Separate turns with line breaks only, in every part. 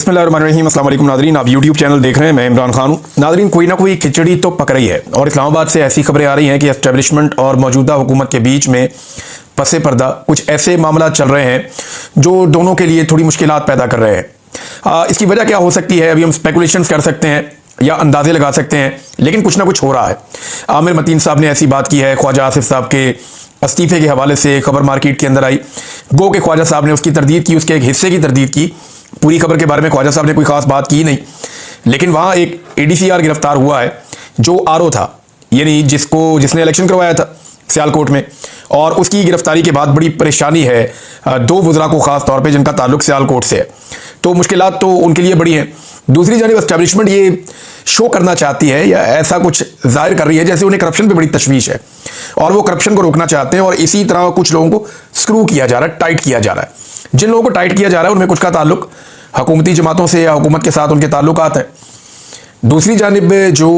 बिस्मिल्लाहिर्रहमानिर्रहीम। अस्सलाम वालेकुम नादरीन, आप यूट्यूब चैनल देख रहे हैं। मैं इमरान खान हूँ। नादरीन, कोई ना कोई खिचड़ी तो पक रही है और इस्लामाबाद से ऐसी खबरें आ रही हैं कि एस्टेब्लिशमेंट और मौजूदा हुकूमत के बीच में पसे पर्दा कुछ ऐसे मामला चल रहे हैं जो दोनों के लिए थोड़ी मुश्किलात पैदा कर रहे हैं। इसकी वजह क्या हो सकती है, अभी हम स्पेकुलेशंस कर सकते हैं या अंदाजे लगा सकते हैं, लेकिन कुछ ना कुछ हो रहा है। आमिर मतीन साहब ने ऐसी बात की है। ख्वाजा आसिफ साहब के इस्तीफे के हवाले से खबर मार्केट के अंदर आई। गो के ख्वाजा साहब ने उसकी तरदीद की, उसके एक हिस्से की तरदीद की। पूरी खबर के बारे में ख्वाजा साहब ने कोई खास बात की नहीं, लेकिन वहाँ एक ADCR गिरफ्तार हुआ है जो RO था, यानी जिसने इलेक्शन करवाया था सियालकोट में, और उसकी गिरफ्तारी के बाद बड़ी परेशानी है दो वज़रा को ख़ास तौर पे जिनका ताल्लुक सियालकोट से है। तो मुश्किलात तो उनके लिए बड़ी हैं। दूसरी जानिब एस्टेब्लिशमेंट ये शो करना चाहती है या ऐसा कुछ जाहिर कर रही है जैसे उन्हें करप्शन पे बड़ी तशवीश है और वो करप्शन को रोकना चाहते हैं, और इसी तरह कुछ लोगों को स्क्रू किया जा रहा है, टाइट किया जा रहा है। जिन लोगों को टाइट किया जा रहा है उनमें कुछ का ताल्लुक हुकूमती जमातों से या हुकूमत के साथ उनके ताल्लुकात हैं। दूसरी जानिब जो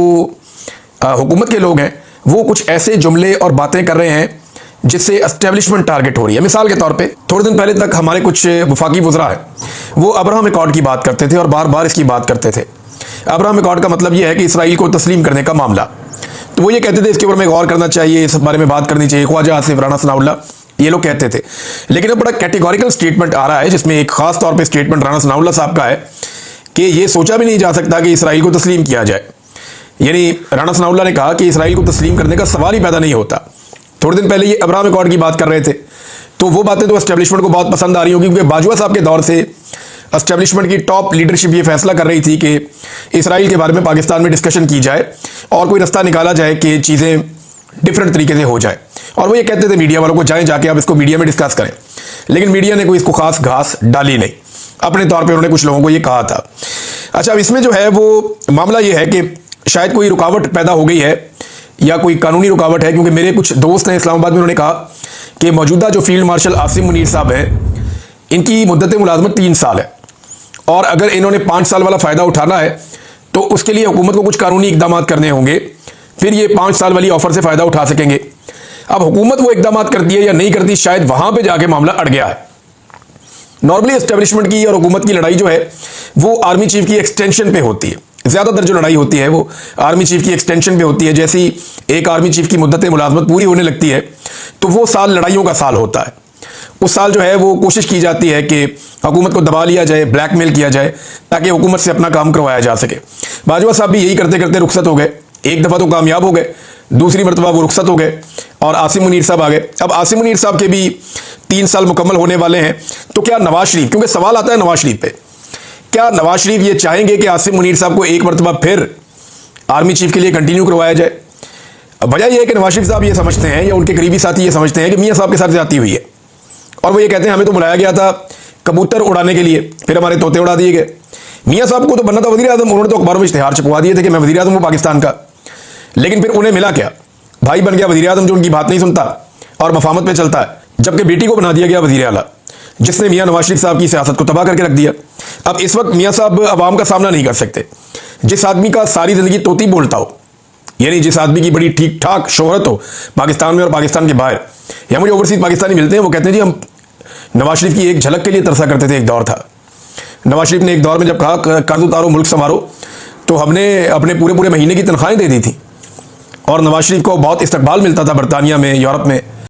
हुकूमत के लोग हैं वो कुछ ऐसे जुमले और बातें कर रहे हैं जिससे एस्टेब्लिशमेंट टारगेट हो रही है। मिसाल के तौर पे थोड़े दिन पहले तक हमारे कुछ वफाकी वज़रा हैं, वो अब्राहम अकॉर्ड की बात करते थे और बार बार इसकी बात करते थे। अब्राहम अकॉर्ड का मतलब ये है कि इसराइल को तस्लीम करने का मामला, तो वो ये कहते थे इसके ऊपर में गौर करना चाहिए, इस बारे में बात करनी चाहिए। ख्वाजा आसिफ, राना सनाउल्लाह, ये लोग कहते थे। लेकिन अब बड़ा कैटेगोरिकल स्टेटमेंट आ रहा है जिसमें एक खास तौर पे स्टेटमेंट राना सनाउल्लाह साहब का है कि ये सोचा भी नहीं जा सकता कि इसराइल को तस्लीम किया जाए। यानी राना सनाउल्लाह ने कहा कि इसराइल को तस्लीम करने का सवाल ही पैदा नहीं होता। थोड़े दिन पहले ये अब्राहम अकॉर्ड की बात कर रहे थे, तो वो बातें तो एस्टेब्लिशमेंट को बहुत पसंद आ रही होगी, क्योंकि बाजवा साहब के दौर से एस्टेब्लिशमेंट की टॉप लीडरशिप ये फैसला कर रही थी कि इसराइल के बारे में पाकिस्तान में डिस्कशन की जाए और कोई रास्ता निकाला जाए कि चीज़ें डिफरेंट तरीके से हो जाए। और वो ये कहते थे मीडिया वालों को, जाएं जाके आप इसको मीडिया में डिस्कस करें, लेकिन मीडिया ने कोई इसको खास घास डाली नहीं। अपने तौर पे उन्होंने कुछ लोगों को ये कहा था। अच्छा, अब इसमें जो है वो मामला ये है कि शायद कोई रुकावट पैदा हो गई है या कोई कानूनी रुकावट है, क्योंकि मेरे कुछ दोस्त हैं इस्लामाबाद में, उन्होंने कहा कि मौजूदा जो फील्ड मार्शल आसिम मुनीर साहब हैं, इनकी मुद्दत मुलाजमत 3 साल है, और अगर इन्होंने 5 साल वाला फ़ायदा उठाना है तो उसके लिए हुकूमत को कुछ कानूनी इकदाम करने होंगे, फिर ये 5 साल वाली ऑफर से फ़ायदा उठा सकेंगे। अब हुकूमत वो इकदाम करती है या नहीं करती, शायद वहां पे जाके मामला अड़ गया है। नॉर्मली एस्टेब्लिशमेंट की और हुकूमत की लड़ाई जो है वो आर्मी चीफ की एक्सटेंशन पे होती है। ज़्यादातर जो लड़ाई होती है वो आर्मी चीफ की एक्सटेंशन पे होती है। जैसी एक आर्मी चीफ की मुद्दत मुलाजमत पूरी होने लगती है तो वो साल लड़ाइयों का साल होता है। उस साल जो है वो कोशिश की जाती है कि हुकूमत को दबा लिया जाए, ब्लैकमेल किया जाए, ताकि हुकूमत से अपना काम करवाया जा सके। बाजवा साहब भी यही करते करते रुखसत हो गए। एक दफ़ा तो कामयाब हो गए, दूसरी मरतबा वो रुखसत हो गए और आसिम मुनीर साहब आ गए। अब आसिम मुनीर साहब के भी 3 साल मुकम्मल होने वाले हैं, तो क्या नवाज शरीफ, क्योंकि सवाल आता है नवाज शरीफ पे, क्या नवाज शरीफ ये चाहेंगे कि आसिम मुनीर साहब को एक मरतबा फिर आर्मी चीफ के लिए कंटिन्यू करवाया जाए? वजह यह है कि नवाज शरीफ साहब ये समझते हैं या उनके करीबी साथी ये समझते हैं कि मियाँ साहब के साथ ज्यादती हुई है, और वो ये कहते हैं हमें तो बुलाया गया था कबूतर उड़ाने के लिए, फिर हमारे तोते उड़ा दिए गए। मियाँ साहब को तो बनना था वज़ीर आज़म, उन्होंने तो अखबारों में इश्तिहार छपवा दिए थे कि मैं वज़ीर आज़म हूँ पाकिस्तान का, लेकिन फिर उन्हें मिला क्या? भाई बन गया वज़ीर आज़म जो उनकी बात नहीं सुनता और मफामत पे चलता है, जबकि बेटी को बना दिया गया वज़ीर आला, जिसने मियाँ नवाज शरीफ साहब की सियासत को तबाह करके रख दिया। अब इस वक्त मियाँ साहब अवाम का सामना नहीं कर सकते। जिस आदमी का सारी ज़िंदगी तोती बोलता हो, यानी जिस आदमी की बड़ी ठीक ठाक शोहरत हो पाकिस्तान में और पाकिस्तान के बाहर, या मुझे ओवरसीज पाकिस्तानी मिलते हैं, वो कहते हैं जी हम नवाज शरीफ की एक झलक के लिए तरसा करते थे। एक दौर था, नवाज शरीफ ने एक दौर में जब कहा कर्ज उतारो मुल्क संवारो, तो हमने अपने पूरे पूरे महीने की तनख्वाहें दे दी थी और नवाज शरीफ को बहुत इस्तकबाल मिलता था बरतानिया में, यूरोप में।